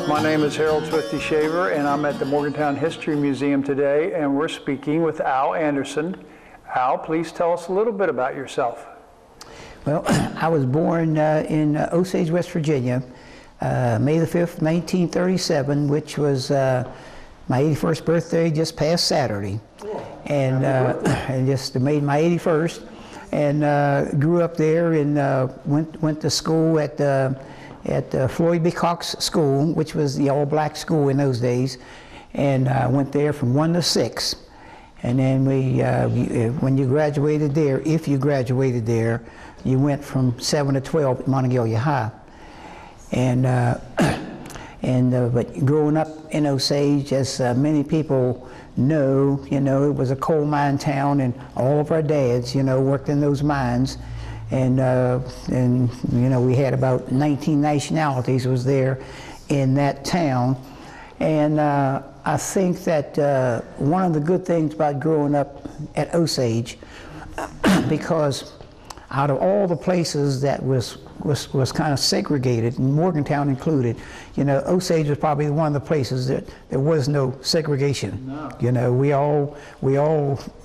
My name is Harold Swifty Shaver, and I'm at the Morgantown History Museum today, and we're speaking with Al Anderson. Al, please tell us a little bit about yourself. Well, I was born in Osage, West Virginia, May the 5th, 1937, which was my 81st birthday just past Saturday. And just made my 81st, and grew up there and went to school at Floyd B. Cox School, which was the all-black school in those days, and went there from 1 to 6. And then when you graduated there, if you graduated there, you went from 7 to 12 at Monongalia High. And but growing up in Osage, as many people know, it was a coal mine town, and all of our dads, worked in those mines. And we had about 19 nationalities was there in that town. And I think that one of the good things about growing up at Osage, because out of all the places that was kind of segregated, Morgantown included, Osage was probably one of the places that there was no segregation. No. We all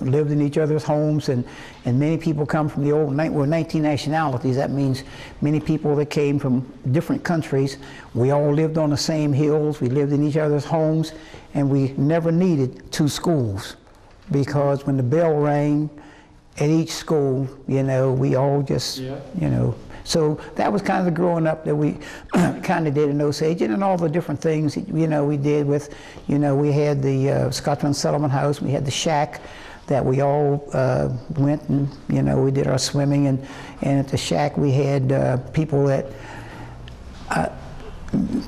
lived in each other's homes, and many people come from the old, 19 nationalities. That means many people that came from different countries. We all lived on the same hills. We lived in each other's homes, and we never needed two schools, because when the bell rang at each school, we all just, So that was kind of the growing up that we kind of did in Osage, and all the different things, we did with, we had the Scotchman Settlement House, we had the shack that we all went and, we did our swimming, and at the shack we had people that,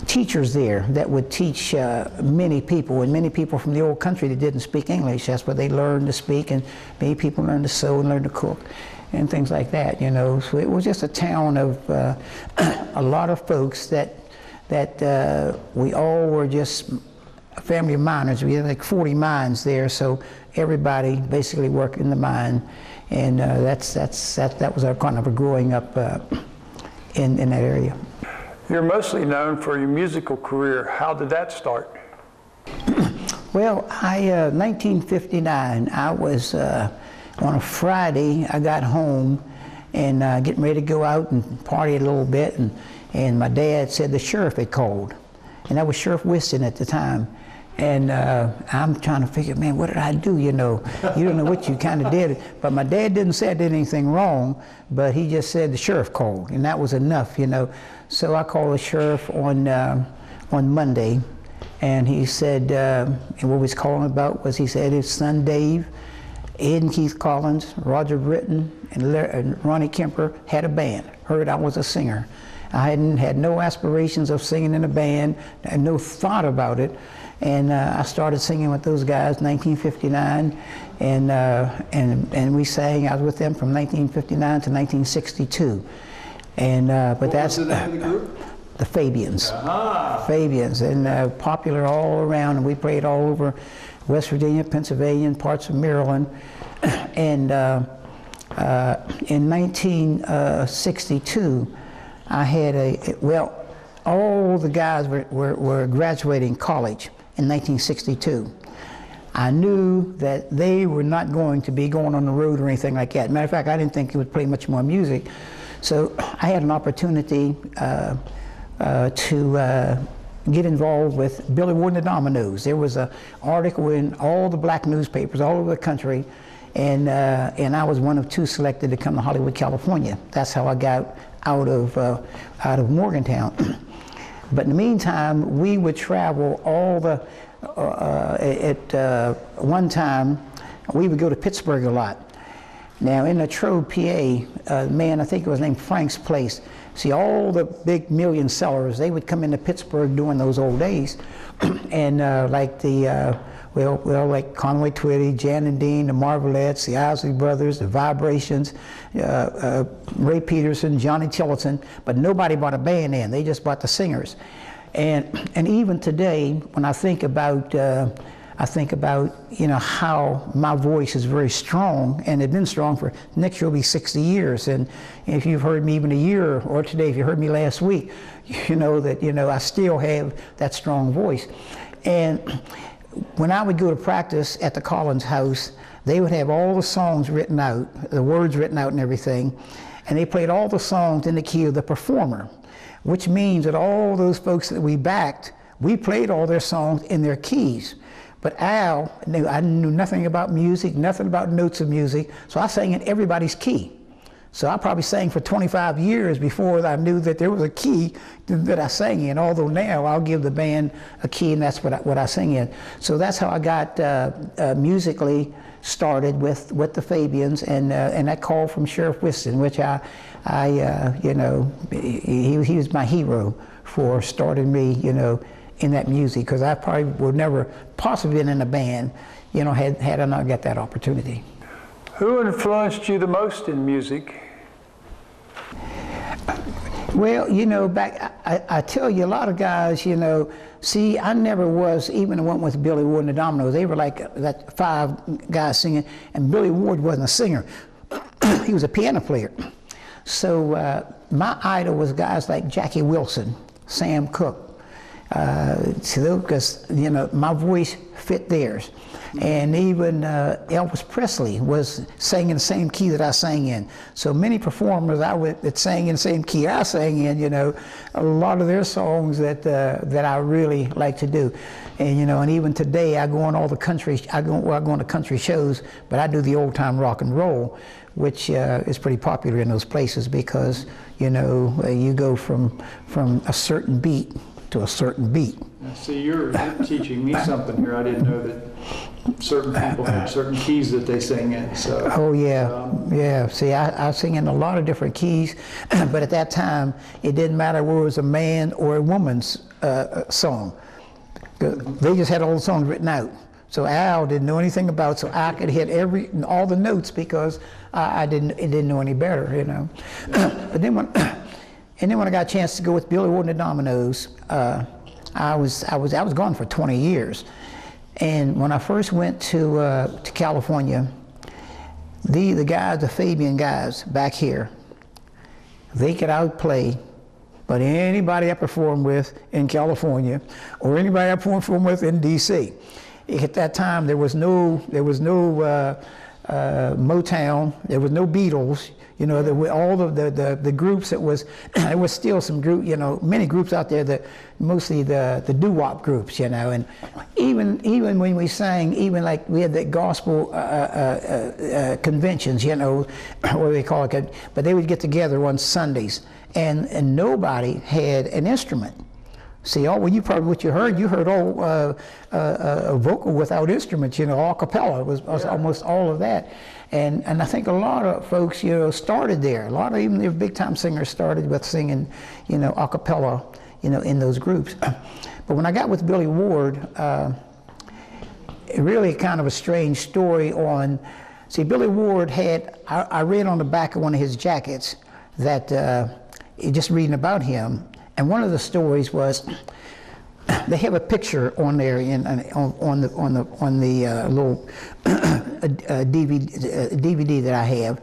teachers there that would teach many people, and many people from the old country that didn't speak English. That's where they learned to speak, and many people learned to sew and learned to cook and things like that, So it was just a town of a lot of folks that we all were just a family of miners. We had like 40 mines there, so everybody basically worked in the mine, and that was our kind of a growing up in that area. You're mostly known for your musical career. How did that start? Well, 1959, I was, on a Friday, I got home and getting ready to go out and party a little bit, and my dad said the sheriff had called. And that was Sheriff Whiston at the time. And I'm trying to figure, man, what did I do, You don't know what you kind of did. But my dad didn't say I did anything wrong, but he just said the sheriff called, and that was enough, So I called the sheriff on Monday, and he said, and what he was calling about was, he said his son Dave, Ed and Keith Collins, Roger Britton, and Ronnie Kemper had a band, heard I was a singer. I had no aspirations of singing in a band, and no thought about it. And I started singing with those guys in 1959, and we sang. I was with them from 1959 to 1962. And but that's what was the name of the group? The Fabians. Aha. Fabians, and popular all around. And we played all over West Virginia, Pennsylvania, and parts of Maryland. And in 1962, I had all the guys were graduating college in 1962. I knew that they were not going to be going on the road or anything like that. Matter of fact, I didn't think they would play much more music. So I had an opportunity to get involved with Billy Ward and the Dominoes. There was an article in all the black newspapers all over the country, and I was one of two selected to come to Hollywood, California. That's how I got out of Morgantown. But in the meantime, we would travel all the, at one time, we would go to Pittsburgh a lot. Now in Latrobe, PA, man, I think it was named Frank's Place. See, all the big million sellers, they would come into Pittsburgh during those old days. And like the, like Conway Twitty, Jan and Dean, the Marvelettes, the Isley Brothers, the Vibrations, Ray Peterson, Johnny Tillotson, but nobody bought a band in, they just bought the singers. And even today, when I think about I think about, you know, how my voice is very strong, and it's been strong for, next year will be 60 years. And if you've heard me even a year, or today, if you heard me last week, you know that, you know, I still have that strong voice. And when I would go to practice at the Collins house, they would have all the songs written out, the words written out and everything, and they played all the songs in the key of the performer, which means that all those folks that we backed, we played all their songs in their keys. But Al, I knew nothing about music, nothing about notes of music, so I sang in everybody's key. So I probably sang for 25 years before I knew that there was a key that I sang in, although now I'll give the band a key and that's what I sing in. So that's how I got musically started with the Fabians, and that call from Sheriff Whiston, which you know, he was my hero for starting me, you know, in that music, because I probably would never possibly been in a band, you know, had I not got that opportunity. Who influenced you the most in music? Well, you know, I tell you, a lot of guys, you know, see, I never was, even went with Billy Ward and the Dominoes. They were like that 5 guys singing, and Billy Ward wasn't a singer. He was a piano player. So my idol was guys like Jackie Wilson, Sam Cooke, because, you know, my voice fit theirs. And even Elvis Presley was sang in the same key that I sang in. So many performers that sang in the same key I sang in, you know, a lot of their songs that I really like to do. And, you know, and even today I go on all the country, I go on the country shows, but I do the old time rock and roll, which is pretty popular in those places because, you know, you go from a certain beat to a certain beat. See, you're teaching me something here. I didn't know that certain people have certain keys that they sing in. So. Oh yeah, yeah. See, I sing in a lot of different keys, but at that time, it didn't matter whether it was a man or a woman's song. They just had all the songs written out. So Al didn't know anything about it, so I could hit all the notes because I didn't know any better, you know. But then when I got a chance to go with Billy Ward and the Dominoes, I was gone for 20 years. And when I first went to California, the guys, the Fabian guys back here, they could outplay but anybody I performed with in California or anybody I performed with in DC. At that time there was no Motown, there was no Beatles. You know, all the groups that was, there was still some group, you know, many groups out there that, mostly the doo-wop groups, you know, and even when we sang, even like we had the gospel conventions, you know, what they call it, but they would get together on Sundays, and nobody had an instrument. See, what you heard all vocal without instruments, you know, a cappella was almost all of that. And I think a lot of folks, you know, started there. A lot of even the big time singers started with singing, you know, a cappella, you know, in those groups. But when I got with Billy Ward, it really kind of a strange story on, see, Billy Ward had, I read on the back of one of his jackets that, just reading about him, and one of the stories was they have a picture on there on the little DVD that I have,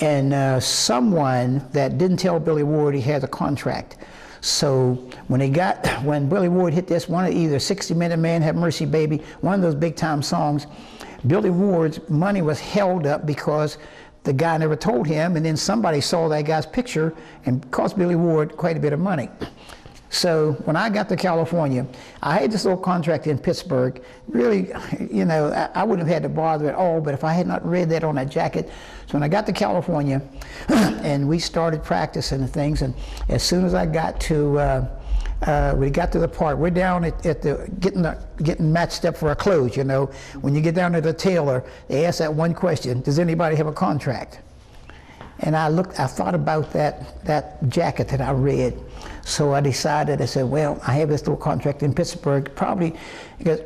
and someone that didn't tell Billy Ward he had a contract. So when Billy Ward hit this one, either 60-Minute Man, Have Mercy Baby, one of those big time songs, Billy Ward's money was held up because the guy never told him, and then somebody saw that guy's picture and cost Billy Ward quite a bit of money. So when I got to California, I had this little contract in Pittsburgh. Really, you know, I wouldn't have had to bother at all, but if I had not read that on that jacket. So when I got to California, and we started practicing and things, and as soon as I got to, we got to the part, we're down at the getting matched up for our clothes, you know. When you get down to the tailor, they ask that one question: does anybody have a contract? And I thought about that jacket that I read. So I decided, I said, well, I have this little contract in Pittsburgh, probably because,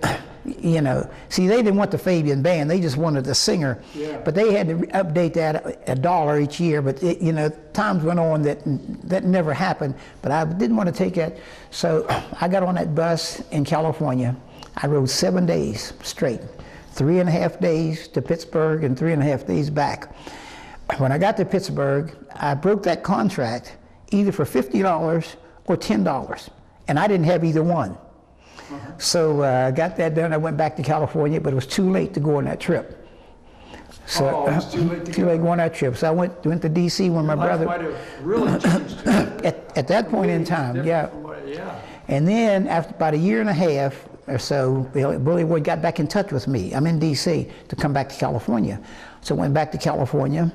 you know, see, they didn't want the Fabian band, they just wanted the singer. Yeah. But they had to update that $1 each year, but it, you know, times went on that never happened, but I didn't want to take that. So I got on that bus in California. I rode 7 days straight, 3.5 days to Pittsburgh and 3.5 days back. When I got to Pittsburgh, I broke that contract either for $50 or $10, and I didn't have either one. So I got that done. I went back to California, but it was too late to go on that trip. So it was too late to too late to go on that trip. So I went to D.C. when my brother. Life might have really changed. At that point in time, yeah. And then after about 1.5 years or so, Billy Ward got back in touch with me. I'm in D.C. to come back to California. So I went back to California,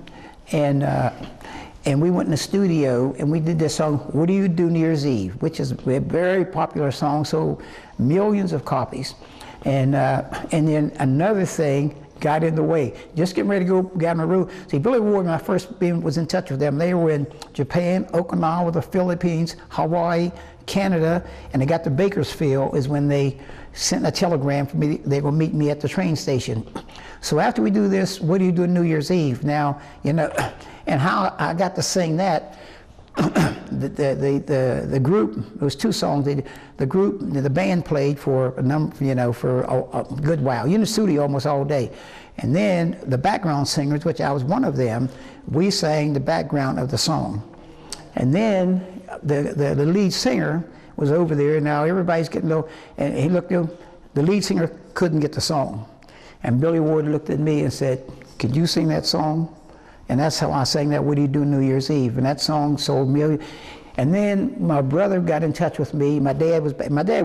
and we went in the studio and we did this song, What Do You Do New Year's Eve, which is a very popular song, sold millions of copies. And then another thing got in the way. Just getting ready to go down the road. See, Billy Ward, when I first was in touch with them, they were in Japan, Okinawa, the Philippines, Hawaii, Canada, and they got to Bakersfield is when they sent a telegram for me. They will meet me at the train station. So after we do this, what do you do on New Year's Eve? Now, you know, and how I got to sing that, the group, it was 2 songs, the band played for a number, you know, for a good while. You're in the studio almost all day. And then the background singers, which I was one of them, we sang the background of the song. And then the lead singer was over there. Now everybody's getting low, and he looked, the lead singer couldn't get the song. And Billy Ward looked at me and said, "Could you sing that song?" And that's how I sang that, What Do You Do New Year's Eve? And that song sold millions. And then my brother got in touch with me. My dad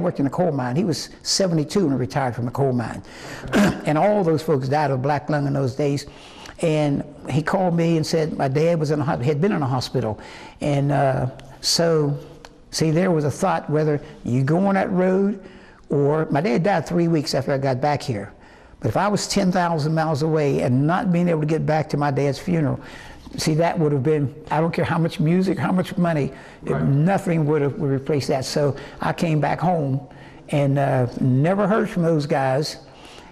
worked in a coal mine. He was 72 and retired from a coal mine. And all those folks died of black lung in those days. And he called me and said my dad was had been in a hospital. And so, see, there was a thought whether you go on that road or, my dad died 3 weeks after I got back here. But if I was 10,000 miles away and not being able to get back to my dad's funeral, see, that would have been, I don't care how much music, how much money, right, nothing would replace that. So I came back home and never heard from those guys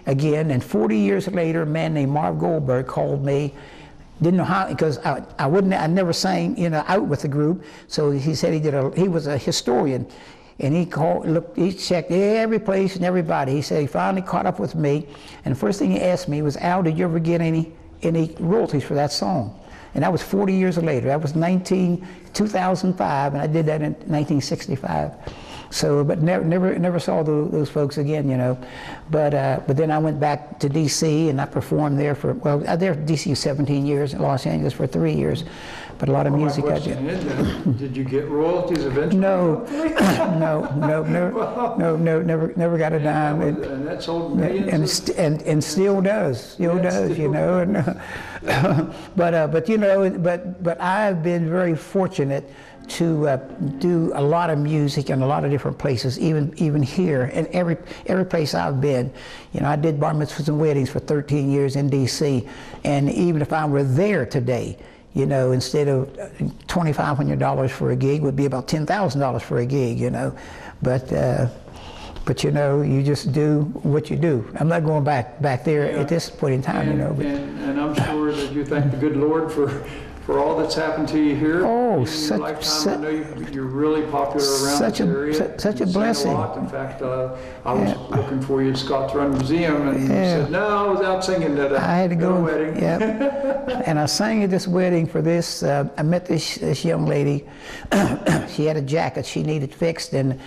again. And 40 years later, a man named Marv Goldberg called me. Didn't know how, because I never sang, you know, out with the group. So he said he was a historian. And he called, looked, he checked every place and everybody. He said he finally caught up with me. And the first thing he asked me was, "Al, did you ever get any royalties for that song?" And that was 40 years later. That was 2005, and I did that in 1965. So, but never saw those folks again, you know. But then I went back to D.C. and I performed there for, well, I was there in D.C. 17 years, in Los Angeles for 3 years. But a lot of music I did. Did you get royalties eventually? No, never got a dime. And that sold millions. And still does, you know. And, but you know, but I've been very fortunate to do a lot of music in a lot of different places, even here, and every place I've been. You know, I did bar mitzvahs and weddings for 13 years in D.C. And even if I were there today, you know, instead of $2,500 for a gig, would be about $10,000 for a gig, you know. But you know, you just do what you do. I'm not going back there at this point in time, you know. But, and I'm sure that you thank the good Lord for all that's happened to you here. Oh, in your lifetime. I know you're really popular around this area. Such a blessing. A lot. In fact, I was looking for you at Scott's Run Museum, and you said, "No, I was out singing at a wedding." Yeah. And I sang at this wedding for this. I met this young lady. She had a jacket she needed fixed, and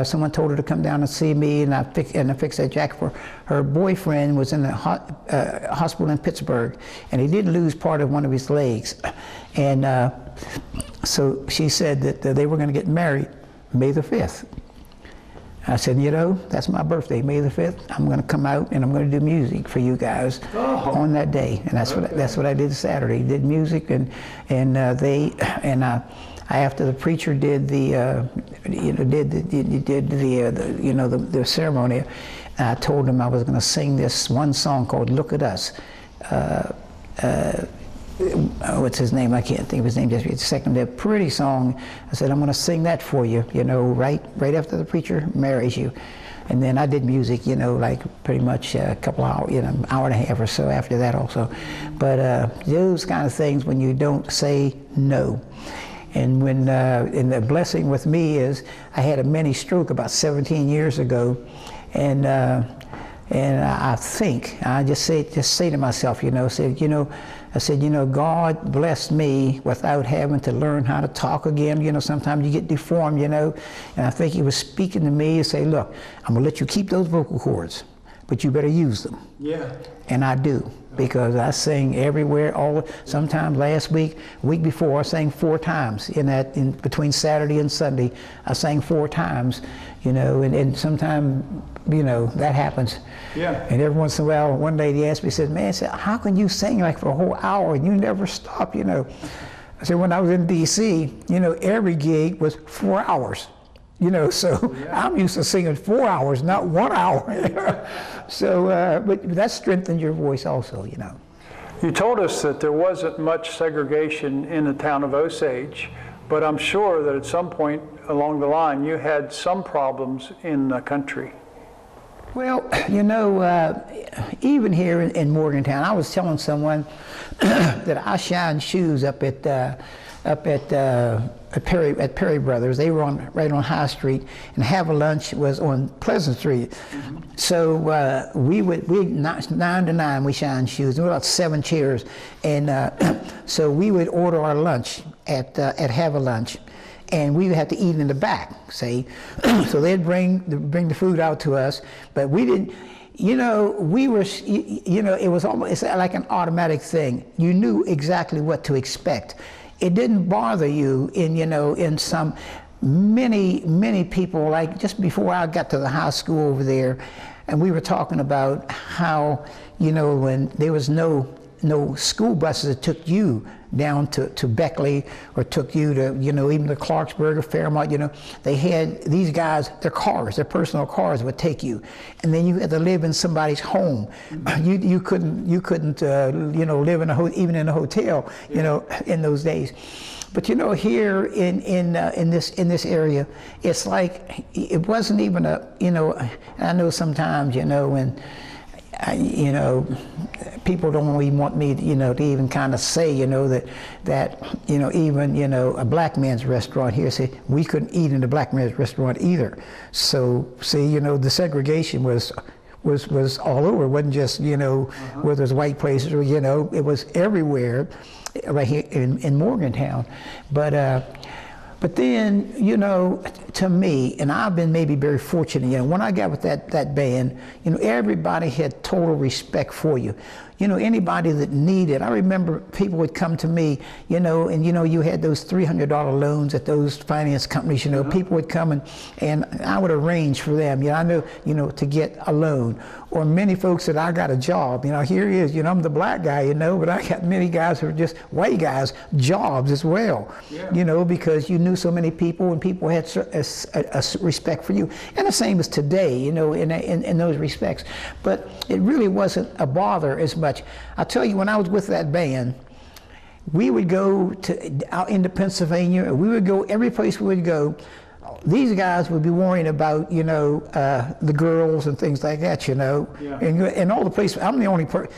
someone told her to come down and see me, and I fixed that jacket for her. Her boyfriend was in the hospital in Pittsburgh, and he did lose part of one of his legs. And so she said that they were going to get married May the 5th. I said, you know, that's my birthday, May the 5th. I'm going to come out and I'm going to do music for you guys on that day. And that's what I did Saturday. Did music, after the preacher did the ceremony, I told him I was going to sing this one song called "Look at Us." What's his name? I can't think of his name. Just a second. A pretty song. I said, I'm going to sing that for you. You know, right after the preacher marries you. And then I did music, you know, like pretty much a couple hours, you know, an hour and a half or so after that also. But those kind of things when you don't say no. And when, and the blessing with me is I had a mini stroke about 17 years ago, And I think, I just say to myself, I said, God blessed me without having to learn how to talk again. Sometimes you get deformed, and I think he was speaking to me and say, look, I'm gonna let you keep those vocal cords, but you better use them. Yeah. And I do, because I sing everywhere. Sometimes last week, week before, I sang 4 times in between Saturday and Sunday. I sang 4 times, and sometimes, that happens. Yeah. And every once in a while, one lady asked me, said, man, how can you sing like for a whole hour and you never stop, I said, when I was in DC, every gig was 4 hours. So yeah. I'm used to singing 4 hours, not 1 hour. So, but that strengthens your voice also, You told us that there wasn't much segregation in the town of Osage, but I'm sure that at some point along the line you had some problems in the country. Well, even here in Morgantown, I was telling someone that I shined shoes up at Perry Brothers. They were right on High Street, and Have a Lunch was on Pleasant Street. Mm-hmm. So we 9 to 9 we shined shoes. There were about 7 chairs, and so we would order our lunch at Have a Lunch, and we would have to eat in the back, see. So they'd bring the food out to us, but we didn't. We were, it was almost, it's like an automatic thing. You knew exactly what to expect. It didn't bother you in some, many people, like just before I got to the high school over there, and we were talking about how, when there was no school buses that took you down to Beckley or took you to, even to Clarksburg or Fairmont, they had these guys, their personal cars would take you. And then you had to live in somebody's home. You couldn't live even in a hotel, in those days. But here in this area, it's like, it wasn't even I know sometimes, when, people don't even want me, to even kind of say, that even, a black man's restaurant here, say, we couldn't eat in the black man's restaurant either. So, see, the segregation was all over. It wasn't just, where there's white places, or, it was everywhere right here in Morgantown. But then, to me, and I've been maybe very fortunate, when I got with that band, everybody had total respect for you. Anybody that needed, I remember people would come to me, and you had those $300 loans at those finance companies, people would come and I would arrange for them, I know, to get a loan. Or many folks that I got a job, here he is, I'm the black guy, but I got many guys who are just white guys, jobs as well, because you knew so many people and people had a respect for you. And the same as today, in those respects. But it really wasn't a bother as much. I'll tell you, when I was with that band, we would go out into Pennsylvania, we would go every place we would go. These guys would be worrying about, the girls and things like that, Yeah. And all the places. I'm the only person.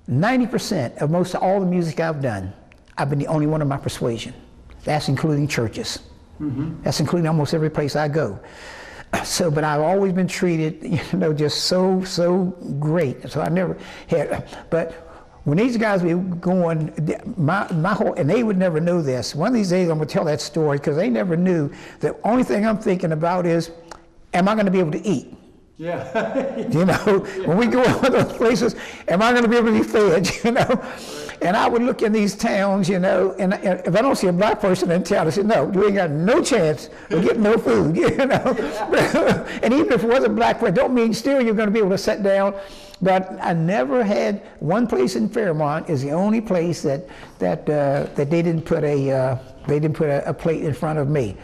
90% of most of all the music I've done, I've been the only one of my persuasion. That's including churches. Mm-hmm. That's including almost every place I go. So, but I've always been treated, just so great. So I never had, but when these guys were going, my whole, and they would never know this. One of these days I'm gonna tell that story, because they never knew. The only thing I'm thinking about is, am I gonna be able to eat? Yeah. When we go to those places, am I gonna be able to be fed, And I would look in these towns, and if I don't see a black person in town, I say, no, you ain't got no chance of getting no food, And even if it wasn't black, it don't mean still you're going to be able to sit down. But I never had, one place in Fairmont is the only place that they didn't put a plate in front of me,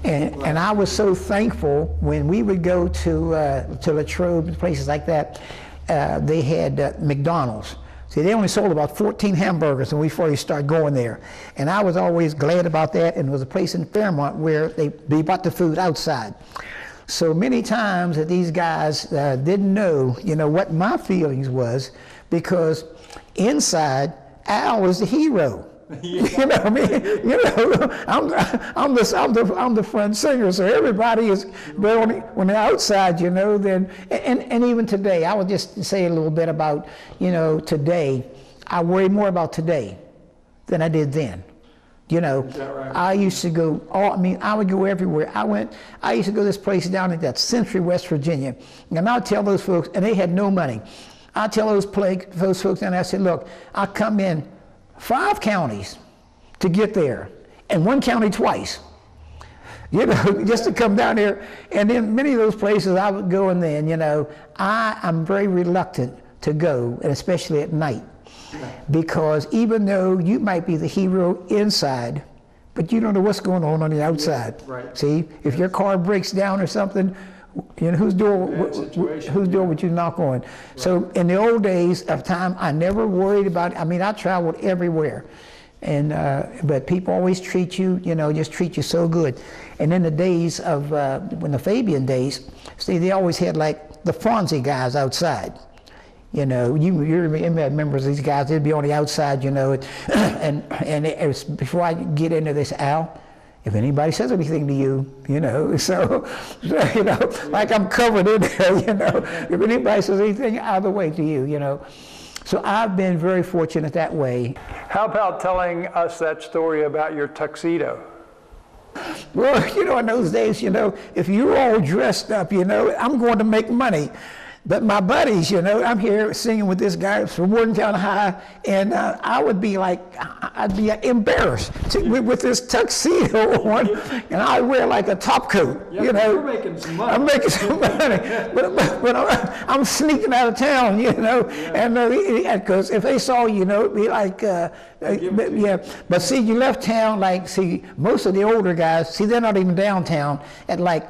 And I was so thankful when we would go to Latrobe, places like that. They had McDonald's. See, they only sold about 14 hamburgers when we first started going there. And I was always glad about that, and there was a place in Fairmont where they bought the food outside. So many times that these guys didn't know, what my feelings was, because inside, Al was the hero. You know what I mean? You know, I'm the front singer, so everybody is. But on the outside, you know, then and even today, I would just say a little bit about, you know, today. I worry more about today than I did then. You know, right? I used to go. I would go everywhere. I used to go to this place down in that Century, West Virginia, and I'd tell those folks, and they had no money. I'd tell those folks down there, I said, look, I come in 5 counties to get there, and 1 county twice, you know, just to come down there. And then many of those places I would go, and then, you know, I'm very reluctant to go, and especially at night, because even though you might be the hero inside, but you don't know what's going on the outside. Yeah, right. See, if your car breaks down or something, you know, whose door would you knock on? Right. So in the old days of time, I never worried about it. I mean, I traveled everywhere. And, but people always treat you, you know, just treat you so good. And in the days of, when the Fabian days, see, they always had like the Fonzie guys outside. You know, you remember these guys, they'd be on the outside, you know, and it was, before I get into this, Al, if anybody says anything to you, you know, so you know, like I'm covered in there, you know, if anybody says anything out of the way to you, you know. So I've been very fortunate that way. How about telling us that story about your tuxedo? Well, you know, in those days, you know, if you're all dressed up, you know, I'm going to make money. But my buddies, you know, I'm here singing with this guy from Morgantown High, and I would be like, I'd be embarrassed with this tuxedo on, and I wear like a top coat, you know. You're making some money. I'm making some money, but I'm sneaking out of town, you know, and because if they saw you, know, it'd be like, yeah. But see, you left town, like, see, most of the older guys, see, they're not even downtown at like,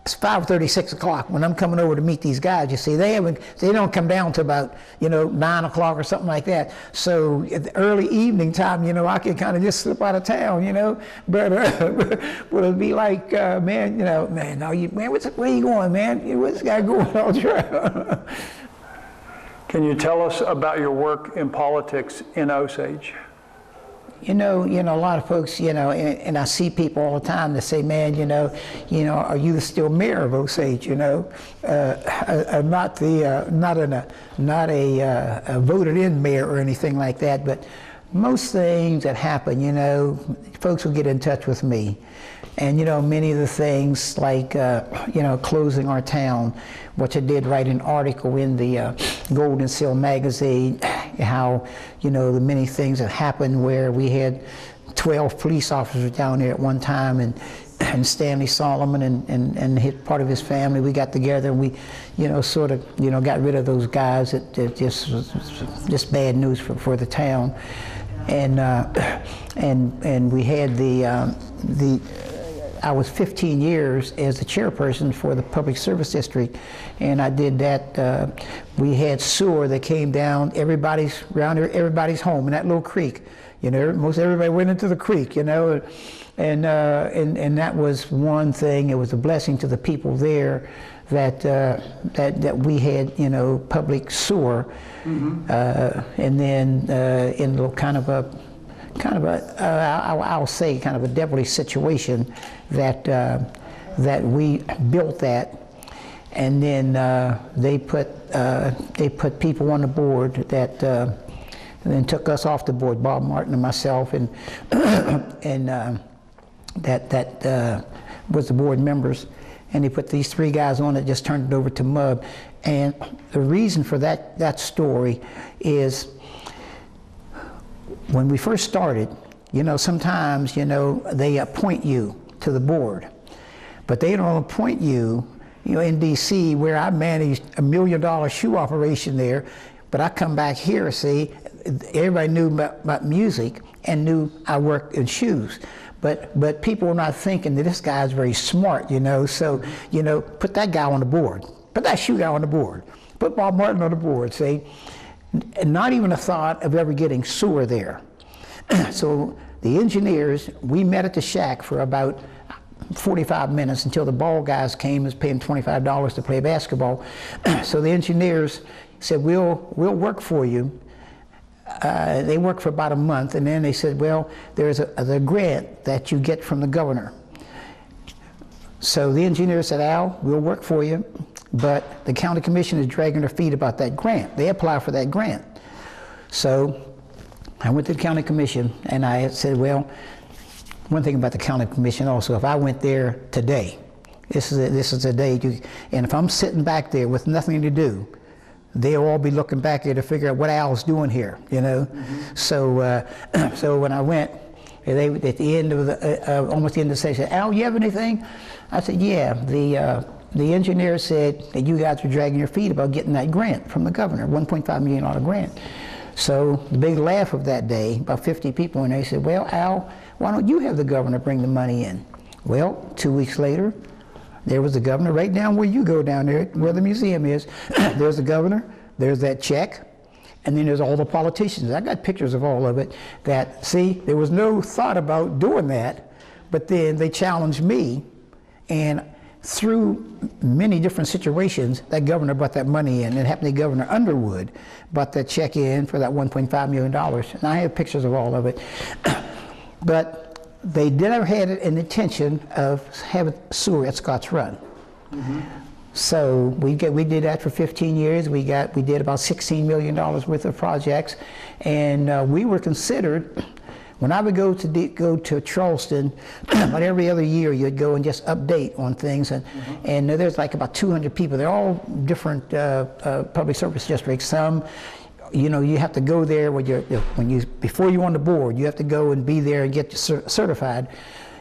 it's 5:30, 6 o'clock when I'm coming over to meet these guys. You see, they don't come down to about, you know, 9 o'clock or something like that. So at the early evening time, you know, I can kind of just slip out of town, you know. But it'd be like, man, you know, man, where you going, man? Where's this guy going all the Can you tell us about your work in politics in Osage? You know, a lot of folks, you know, and I see people all the time that say, man, you know, are you still mayor of Osage? You know, not a voted-in mayor or anything like that, but most things that happen, you know, folks will get in touch with me. And, you know, many of the things like, you know, closing our town, which I did write an article in the Golden Seal magazine, how, you know, the many things that happened where we had 12 police officers down there at one time, and Stanley Solomon and his, part of his family, we got together and we, you know, sort of, you know, got rid of those guys that just was just bad news for the town. And we had I was 15 years as the chairperson for the Public Service District, and I did that. We had sewer that came down everybody's home in that little creek. You know, most everybody went into the creek. You know, and that was one thing. It was a blessing to the people there that we had, you know, public sewer. Mm-hmm. And then in a kind of a I'll say kind of a devilish situation that we built that, and then they put people on the board that and then took us off the board, Bob Martin and myself, and that was the board members, and they put these 3 guys on it, just turned it over to MUB. And the reason for that story is, when we first started, you know, sometimes, you know, they appoint you to the board, but they don't appoint you, you know, in DC, where I managed $1 million shoe operation there, but I come back here, see, everybody knew about music and knew I worked in shoes, but people were not thinking that this guy's very smart, you know, so, you know, put that guy on the board, put that shoe guy on the board, put Bob Martin on the board, see. And not even a thought of ever getting sewer there. So the engineers, we met at the shack for about 45 minutes until the ball guys came, was paying $25 to play basketball. So the engineers said, we'll work for you They worked for about a month, and then they said, well, there's a grant that you get from the governor. So the engineer said, Al, we'll work for you, but the county commission is dragging their feet about that grant. They apply for that grant. So I went to the county commission, and I said, well, one thing about the county commission also, if I went there today, this is a day, and if I'm sitting back there with nothing to do, they'll all be looking back there to figure out what Al's doing here, you know. Mm-hmm. So when I went, they at the end of the almost the end of the session, Al, you have anything? I said, yeah. The engineer said that you guys were dragging your feet about getting that grant from the governor, $1.5 million grant. So the big laugh of that day, about 50 people, and they said, well, Al, why don't you have the governor bring the money in? Well, 2 weeks later, there was the governor right down where you go down there, where the museum is. There's the governor, there's that check, and then there's all the politicians. I got pictures of all of it that, see, there was no thought about doing that, but then they challenged me, and through many different situations, that governor brought that money in. It happened to be Governor Underwood brought that check in for that $1.5 million. And I have pictures of all of it. But they never had an intention of having sewer at Scotts Run. Mm-hmm. So we did that for 15 years. We did about $16 million worth of projects. And we were considered, when I would go to Charleston, about every other year you'd go and just update on things, and mm-hmm. and there's like about 200 people. They're all different public service districts. Some, you know, you have to go there before you're on the board. You have to go and be there and get certified.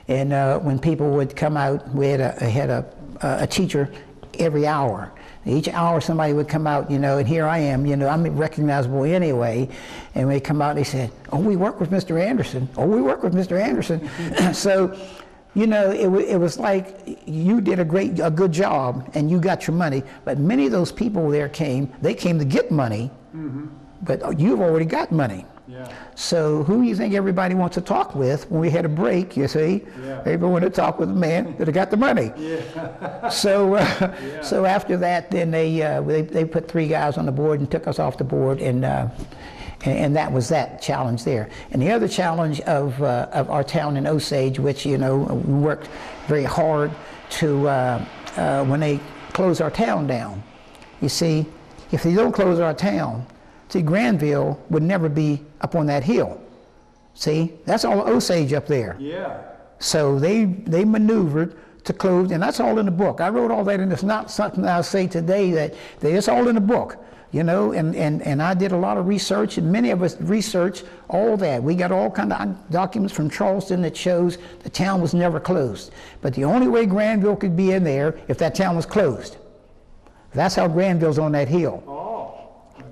And when people would come out, we had a teacher every hour. Each hour somebody would come out, you know, and here I am, you know, I'm recognizable anyway. And when they come out, they said, oh, we work with Mr. Anderson. Oh, we work with Mr. Anderson. So, you know, it was like you did a good job and you got your money. But many of those people there they came to get money, mm-hmm. but you've already got money. Yeah. So who do you think everybody wants to talk with when we had a break, you see? Yeah. Everyone wanted to talk with the man that got the money. Yeah. So after that, then they put 3 guys on the board and took us off the board, and that was that challenge there. And the other challenge of our town in Osage, which, you know, we worked very hard to, when they close our town down. You see, if they don't close our town, see, Granville would never be up on that hill. See, that's all Osage up there. Yeah. So they maneuvered to close, and that's all in the book. I wrote all that in. It's not something I'll say today that it's all in the book, you know. And I did a lot of research, and many of us researched all that. We got all kind of documents from Charleston that shows the town was never closed. But the only way Granville could be in there if that town was closed. That's how Granville's on that hill.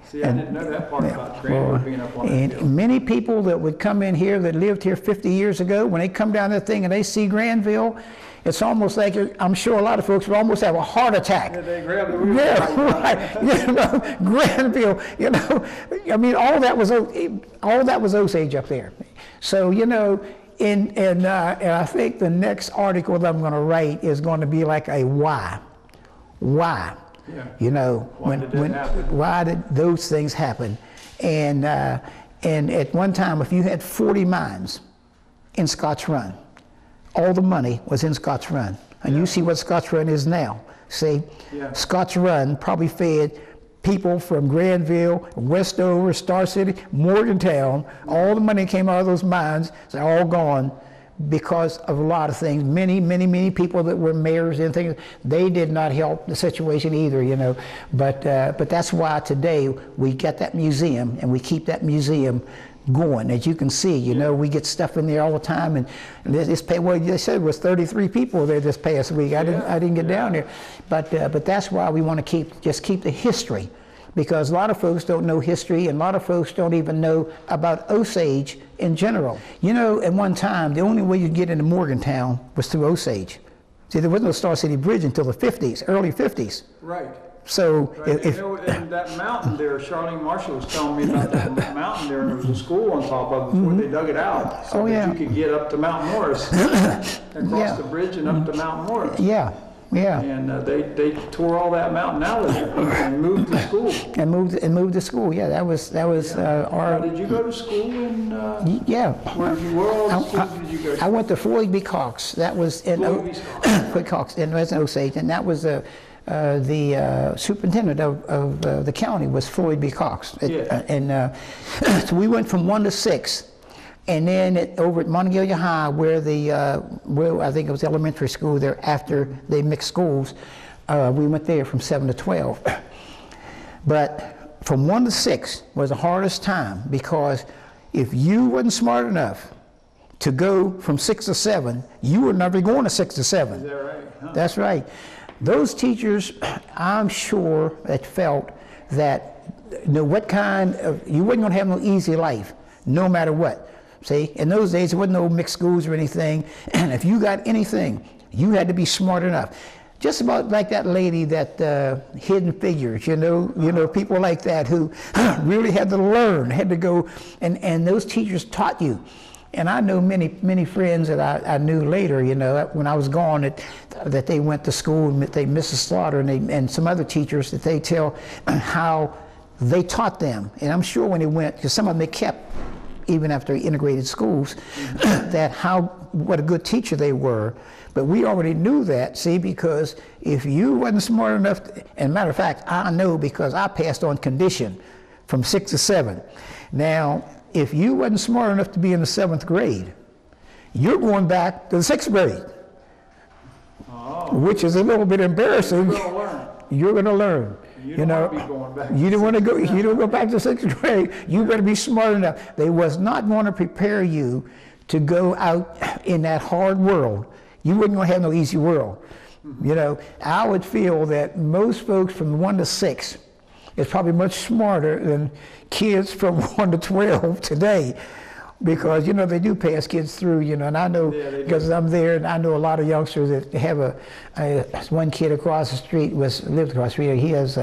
See, I didn't know that part about Granville being up on that hill. And many people that would come in here that lived here 50 years ago, when they come down that thing and they see Granville, it's almost like, I'm sure a lot of folks would almost have a heart attack. Yeah, they grab the wheel. Yeah, right. You know, Granville, you know, I mean, all that was Osage up there. So, you know, and I think the next article that I'm going to write is going to be like a why. Why? Yeah. You know, why did those things happen? And at one time, if you had 40 mines in Scotts Run, all the money was in Scotts Run. And you see what Scotts Run is now. See, Scotts Run probably fed people from Granville, Westover, Star City, Morgantown. All the money came out of those mines. They're all gone because of a lot of things. Many people that were mayors and things, they did not help the situation either, you know. But that's why today we got that museum, and we keep that museum going. As you can see, you know, we get stuff in there all the time. And this well, they said it was 33 people there this past week. I didn't get down there, but that's why we want to just keep the history. Because a lot of folks don't know history, and a lot of folks don't even know about Osage in general. You know, at one time, the only way you'd get into Morgantown was through Osage. See, there was no Star City Bridge until the 50s, early 50s. Right. So, right. And that mountain there, Charlene Marshall was telling me about that mountain there, and there was a school on top of it before they dug it out, so that you could get up to Mount Morris, across the bridge and up to Mount Morris. Yeah. Yeah. And they tore all that mountain out of there and moved to school. And moved to school. Yeah, that was our. Now, did you go to school in? Yeah. Where all schools did you go to? I went to Floyd B. Cox. That was in Floyd Cox in Osage, and that was the superintendent of the county was Floyd B. Cox. Yeah. And so we went from 1 to 6. And then over at Monongalia High, where I think it was elementary school there after they mixed schools, we went there from 7 to 12. But from 1 to 6 was the hardest time, because if you wasn't smart enough to go from 6 to 7, you were never going to 6 to 7. Is that right? Huh. That's right. Those teachers, I'm sure, that felt that what kind of, you wasn't going to have no easy life, no matter what. See, in those days, there wasn't no mixed schools or anything, and if you got anything, you had to be smart enough. Just about like that lady that Hidden Figures, you know, people like that who really had to learn, had to go, and those teachers taught you. And I know many friends that I knew later, you know, when I was gone, that they went to school, and they Mrs. Slaughter and some other teachers that they tell how they taught them. And I'm sure when they went, because some of them they kept, even after integrated schools, that what a good teacher they were. But we already knew that, see, because if you wasn't smart enough, and matter of fact, I know because I passed on condition from 6 to 7. Now, if you wasn't smart enough to be in the 7th grade, you're going back to the 6th grade, which is a little bit embarrassing. You're going to learn. You know, you don't want to go. You don't go back to 6th grade. You better be smart enough. They was not going to prepare you to go out in that hard world. You wasn't going to have no easy world. You know, I would feel that most folks from 1 to 6 is probably much smarter than kids from 1 to 12 today, because you know they do pass kids through. You know, and I know because I'm there, and I know a lot of youngsters that have one kid across the street lived across the street. He has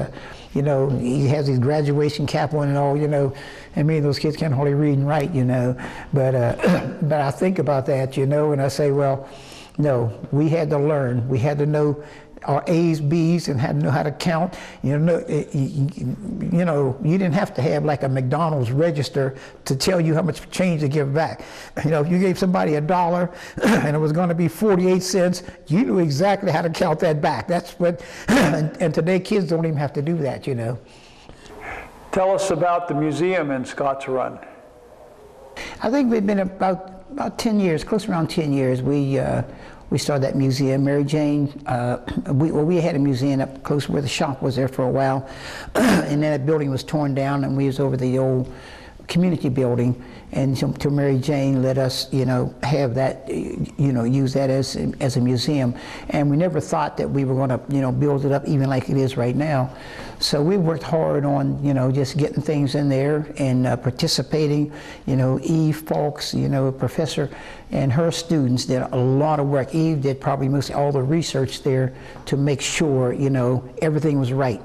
you know, he has his graduation cap on and all. You know, and many of those kids can't hardly read and write. You know, but I think about that. You know, and I say, well, no, we had to learn. We had to know our A's, B's, and had to know how to count. You know, you didn't have to have like a McDonald's register to tell you how much change to give back. You know, if you gave somebody $1 and it was going to be 48 cents, you knew exactly how to count that back. That's what, and today kids don't even have to do that, you know. Tell us about the museum in Scotts Run. I think we've been about 10 years, close around 10 years. We started that museum. Mary Jane, we had a museum up close where the shop was there for a while, and then that building was torn down, and we was over the old community building, and so Mary Jane let us, you know, have that, you know, use that as a museum, and we never thought that we were going to, you know, build it up even like it is right now. So we worked hard on, you know, just getting things in there and participating. You know, Eve Fawkes, you know, a professor, and her students did a lot of work. Eve did probably most all the research there to make sure, you know, everything was right.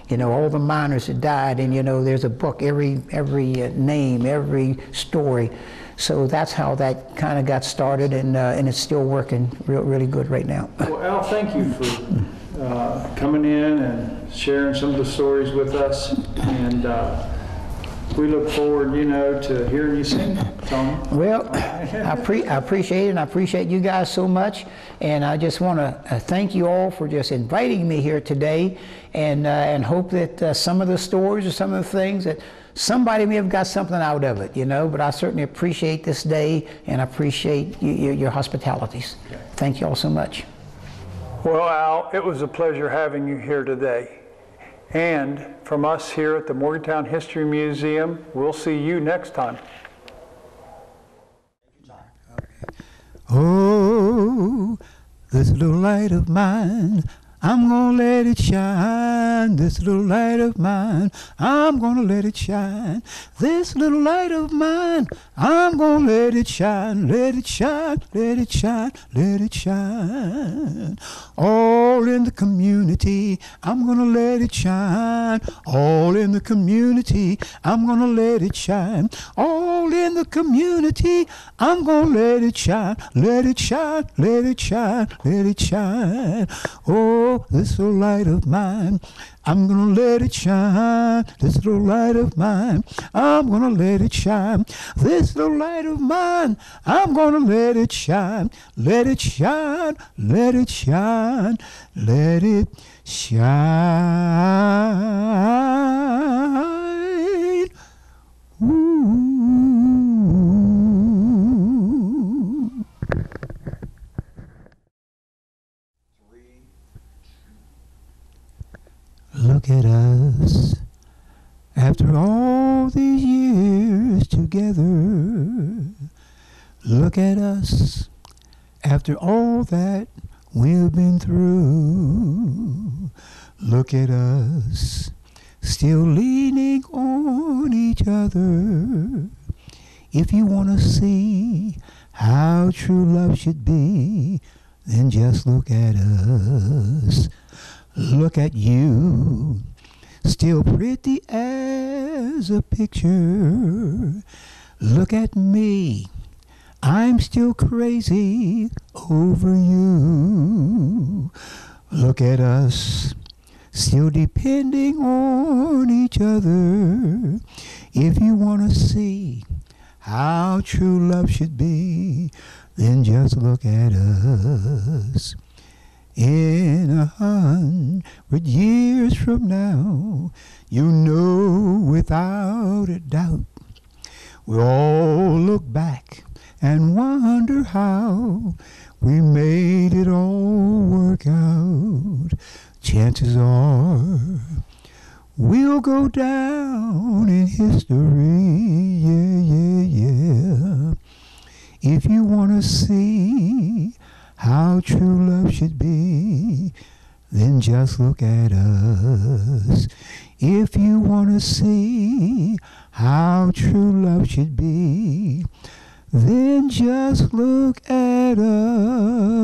You know, all the miners that died, and you know, there's a book, every name, every story. So that's how that kind of got started, and it's still working really good right now. Well, Al, thank you for coming in and sharing some of the stories with us, and we look forward, you know, to hearing you sing, Tony. Well, I appreciate it, and I appreciate you guys so much, and I just want to thank you all for just inviting me here today, and hope that some of the stories or some of the things that somebody may have got something out of it, you know, but I certainly appreciate this day, and I appreciate your hospitalities. Okay. Thank you all so much. Well, Al, it was a pleasure having you here today. And from us here at the Morgantown History Museum, we'll see you next time. Oh, this little light of mine, I'm gonna let it shine, this little light of mine. I'm gonna let it shine, this little light of mine. I'm gonna let it shine, let it shine, let it shine, let it shine. All in the community, I'm gonna let it shine. All in the community, I'm gonna let it shine. All in the community, I'm gonna let it shine, let it shine, let it shine, let it shine. Oh, this little light of mine, I'm gonna let it shine. This little light of mine, I'm gonna let it shine. This little light of mine, I'm gonna let it shine. Let it shine, let it shine, let it shine. Ooh. Look at us, after all these years together. Look at us, after all that we've been through. Look at us, still leaning on each other. If you want to see how true love should be, then just look at us. Look at you, still pretty as a picture. Look at me, I'm still crazy over you. Look at us, still depending on each other. If you want to see how true love should be, then just look at us. In 100 years from now, you know without a doubt, we'll all look back and wonder how we made it all work out. Chances are we'll go down in history, yeah, yeah, yeah. If you want to see how true love should be, then just look at us. If you want to see how true love should be, then just look at us.